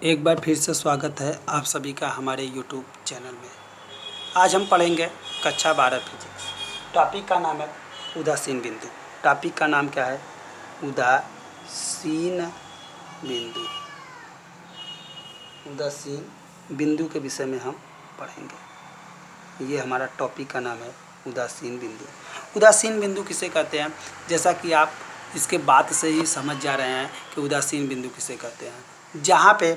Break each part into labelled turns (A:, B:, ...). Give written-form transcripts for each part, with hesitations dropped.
A: एक बार फिर से स्वागत है आप सभी का हमारे यूट्यूब चैनल में। आज हम पढ़ेंगे कक्षा 12 फिजिक्स। टॉपिक का नाम है उदासीन बिंदु। टॉपिक का नाम क्या है? उदासीन बिंदु। उदासीन बिंदु के विषय में हम पढ़ेंगे। ये हमारा टॉपिक का नाम है उदासीन बिंदु। उदासीन बिंदु किसे कहते हैं? जैसा कि आप इसके बात से ही समझ जा रहे हैं कि उदासीन बिंदु किसे कहते हैं। जहाँ पे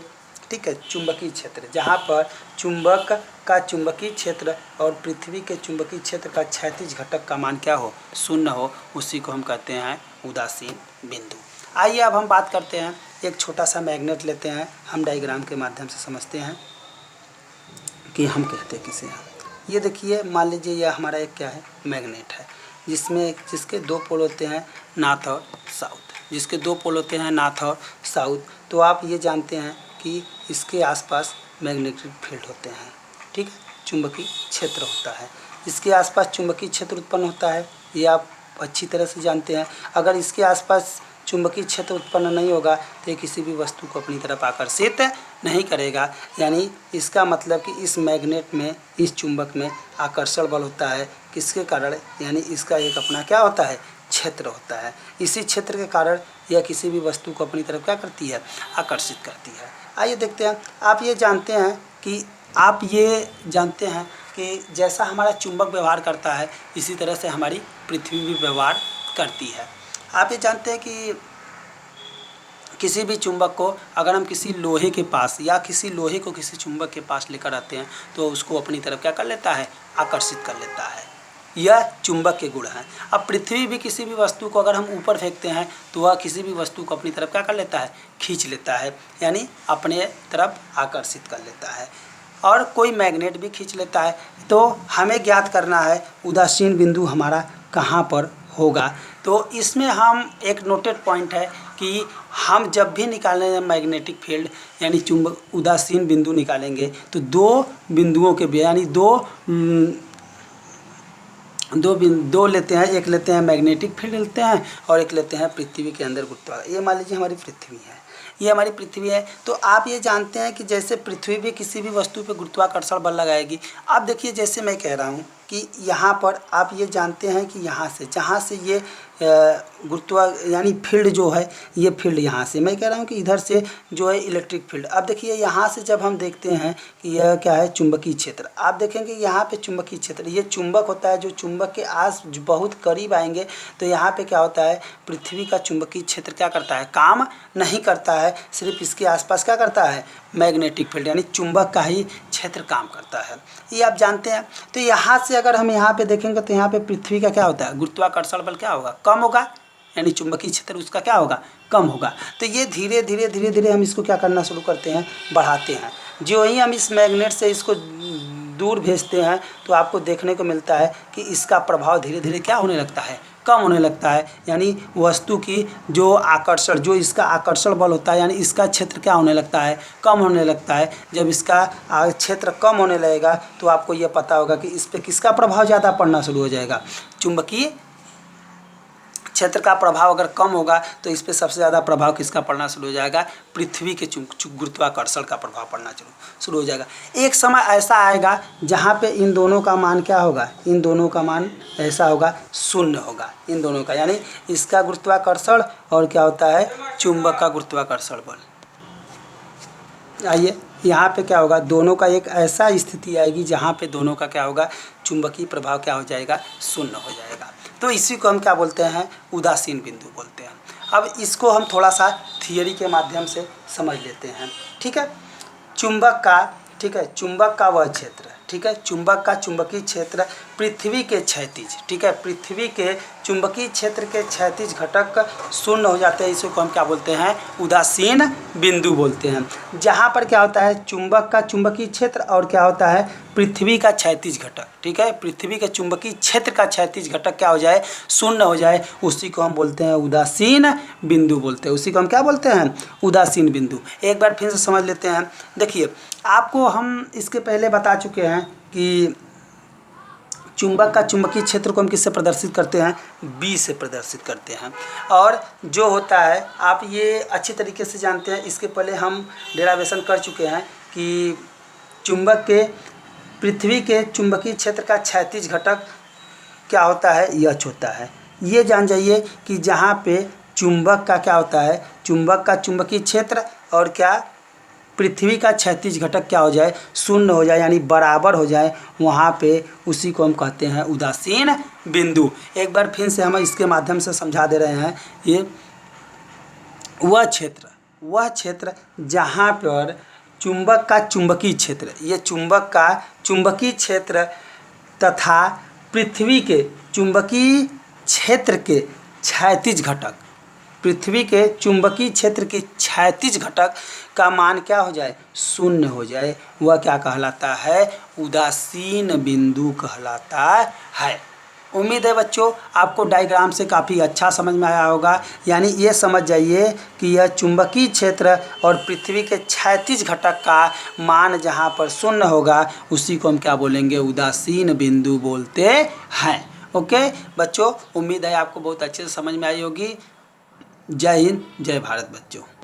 A: ठीक है चुंबकीय क्षेत्र, जहाँ पर चुंबक का चुंबकीय क्षेत्र और पृथ्वी के चुंबकीय क्षेत्र का क्षैतिज घटक का मान क्या हो? शून्य हो, उसी को हम कहते हैं उदासीन बिंदु। आइए अब हम बात करते हैं। एक छोटा सा मैग्नेट लेते हैं, हम डायग्राम के माध्यम से समझते हैं कि हम कहते हैं किसे हैं। ये देखिए, मान लीजिए यह हमारा एक क्या है? मैग्नेट है, जिसके दो पोल होते हैं नॉर्थ और साउथ। जिसके दो पोल होते हैं नॉर्थ और साउथ, तो आप ये जानते हैं कि इसके आसपास मैग्नेटिक फील्ड होते हैं। ठीक है, चुंबकीय क्षेत्र होता है। इसके आसपास चुंबकीय क्षेत्र उत्पन्न होता है, ये आप अच्छी तरह से जानते हैं। अगर इसके आसपास चुंबकीय क्षेत्र उत्पन्न नहीं होगा तो ये किसी भी वस्तु को अपनी तरफ आकर्षित नहीं करेगा। यानी इसका मतलब कि इस मैग्नेट में, इस चुंबक में आकर्षण बल होता है। किसके कारण? यानी इसका एक अपना क्या होता है? क्षेत्र होता है। इसी क्षेत्र के कारण यह किसी भी वस्तु को अपनी तरफ क्या करती है? आकर्षित करती है। आइए देखते हैं। आप ये जानते हैं कि जैसा हमारा चुंबक व्यवहार करता है, इसी तरह से हमारी पृथ्वी भी व्यवहार करती है। आप ये जानते हैं कि किसी भी चुंबक को अगर हम किसी लोहे के पास या किसी लोहे को किसी चुंबक के पास लेकर आते हैं तो उसको अपनी तरफ क्या कर लेता है? आकर्षित कर लेता है। यह चुंबक के गुण हैं। अब पृथ्वी भी किसी भी वस्तु को अगर हम ऊपर फेंकते हैं तो वह किसी भी वस्तु को अपनी तरफ क्या कर लेता है? खींच लेता है, यानी अपने तरफ आकर्षित कर लेता है। और कोई मैग्नेट भी खींच लेता है। तो हमें ज्ञात करना है उदासीन बिंदु हमारा कहाँ पर होगा। तो इसमें हम एक नोटेड पॉइंट है कि हम जब भी निकालेंगे मैग्नेटिक फील्ड यानी चुंबक उदासीन बिंदु निकालेंगे तो दो बिंदुओं के यानी दो लेते हैं। एक लेते हैं मैग्नेटिक फील्ड लेते हैं और एक लेते हैं पृथ्वी के अंदर गुरुत्वाकर्षण। ये मान लीजिए हमारी पृथ्वी है, ये हमारी पृथ्वी है। तो आप ये जानते हैं कि जैसे पृथ्वी भी किसी भी वस्तु पे गुरुत्वाकर्षण बल लगाएगी। आप देखिए, जैसे मैं कह रहा हूँ कि यहाँ पर आप ये जानते हैं कि यहाँ से जहाँ से ये यानी फील्ड जो है, ये फील्ड यहाँ से, मैं कह रहा हूँ कि इधर से जो है इलेक्ट्रिक फील्ड। अब देखिए यहाँ से जब हम देखते हैं कि यह क्या है? चुंबकीय क्षेत्र। आप देखेंगे यहाँ पे चुंबकीय क्षेत्र, ये चुंबक होता है। जो चुंबक के आस बहुत करीब आएंगे तो यहाँ पे क्या होता है? पृथ्वी का चुंबकीय क्षेत्र क्या करता है? काम नहीं करता है। सिर्फ इसके आसपास क्या करता है? मैग्नेटिक फील्ड यानी चुंबक का ही क्षेत्र काम करता है। ये आप जानते हैं। तो यहाँ से अगर हम यहाँ पे देखेंगे तो यहाँ पे पृथ्वी का क्या होता है? गुरुत्वाकर्षण बल क्या होगा? कम होगा, यानी चुंबकीय क्षेत्र उसका क्या होगा? कम होगा। तो ये धीरे धीरे हम इसको क्या करना शुरू करते हैं? बढ़ाते हैं। जो ही हम इस मैग्नेट से इसको दूर भेजते हैं तो आपको देखने को मिलता है कि इसका प्रभाव धीरे धीरे क्या होने लगता है? कम होने लगता है। यानी वस्तु की जो आकर्षण, जो इसका आकर्षण बल होता है, यानी इसका क्षेत्र क्या होने लगता है? कम होने लगता है। जब इसका क्षेत्र कम होने लगेगा तो आपको ये पता होगा कि इस पर किसका प्रभाव ज़्यादा पड़ना शुरू हो जाएगा? चुंबकीय क्षेत्र का प्रभाव अगर कम होगा तो इस पर सबसे ज़्यादा प्रभाव किसका पड़ना शुरू हो जाएगा? पृथ्वी के गुरुत्वाकर्षण का प्रभाव पड़ना शुरू हो जाएगा। एक समय ऐसा आएगा जहाँ पे इन दोनों का मान क्या होगा? इन दोनों का मान ऐसा होगा, शून्य होगा। इन दोनों का, यानी इसका गुरुत्वाकर्षण और क्या होता है? चुंबक का गुरुत्वाकर्षण बल। आइए यहाँ पे क्या होगा? दोनों का एक ऐसा स्थिति आएगी जहाँ पे दोनों का क्या होगा? चुंबकीय प्रभाव क्या हो जाएगा? शून्य हो जाएगा। तो इसी को हम क्या बोलते हैं? उदासीन बिंदु बोलते हैं। अब इसको हम थोड़ा सा थियरी के माध्यम से समझ लेते हैं। ठीक है, चुंबक का वह क्षेत्र, ठीक है, चुंबक का चुंबकीय क्षेत्र पृथ्वी के क्षैतिज, ठीक है, पृथ्वी के चुंबकीय क्षेत्र के क्षैतिज घटक शून्य हो जाते हैं। इसको हम क्या बोलते हैं? उदासीन बिंदु बोलते हैं। जहाँ पर क्या होता है? चुंबक का चुंबकीय क्षेत्र और क्या होता है? पृथ्वी का क्षैतिज घटक, ठीक है, पृथ्वी के चुंबकीय क्षेत्र का क्षैतिज घटक क्या हो जाए? शून्य हो जाए। उसी को हम बोलते हैं उदासीन बिंदु बोलते हैं। उसी को हम क्या बोलते हैं? उदासीन बिंदु। एक बार फिर से समझ लेते हैं। देखिए, आपको हम इसके पहले बता चुके हैं कि चुंबक का चुंबकीय क्षेत्र को हम किससे प्रदर्शित करते हैं? बी से प्रदर्शित करते हैं। और जो होता है आप ये अच्छी तरीके से जानते हैं, इसके पहले हम डेरिवेशन कर चुके हैं कि चुंबक के पृथ्वी के चुंबकीय क्षेत्र का क्षैतिज घटक क्या होता है? H होता है। ये जान जाइए कि जहाँ पे चुंबक का क्या होता है, चुंबक का चुंबकीय क्षेत्र और क्या पृथ्वी का क्षैतिज घटक क्या हो जाए? शून्य हो जाए, यानी बराबर हो जाए, वहाँ पे उसी को हम कहते हैं उदासीन बिंदु। एक बार फिर से हम इसके माध्यम से समझा दे रहे हैं। ये वह क्षेत्र जहाँ पर चुंबक का चुंबकीय क्षेत्र, ये चुंबक का चुंबकीय क्षेत्र तथा पृथ्वी के चुंबकीय क्षेत्र के क्षैतिज घटक, पृथ्वी के चुंबकीय क्षेत्र के क्षैतिज घटक का मान क्या हो जाए? शून्य हो जाए, वह क्या कहलाता है? उदासीन बिंदु कहलाता है। उम्मीद है बच्चों आपको डायग्राम से काफ़ी अच्छा समझ में आया होगा। यानी ये समझ जाइए कि यह चुंबकीय क्षेत्र और पृथ्वी के क्षैतिज घटक का मान जहाँ पर शून्य होगा उसी को हम क्या बोलेंगे? उदासीन बिंदु बोलते हैं। ओके बच्चों, उम्मीद है आपको बहुत अच्छे से समझ में आई होगी। जय हिंद, जय भारत बच्चों।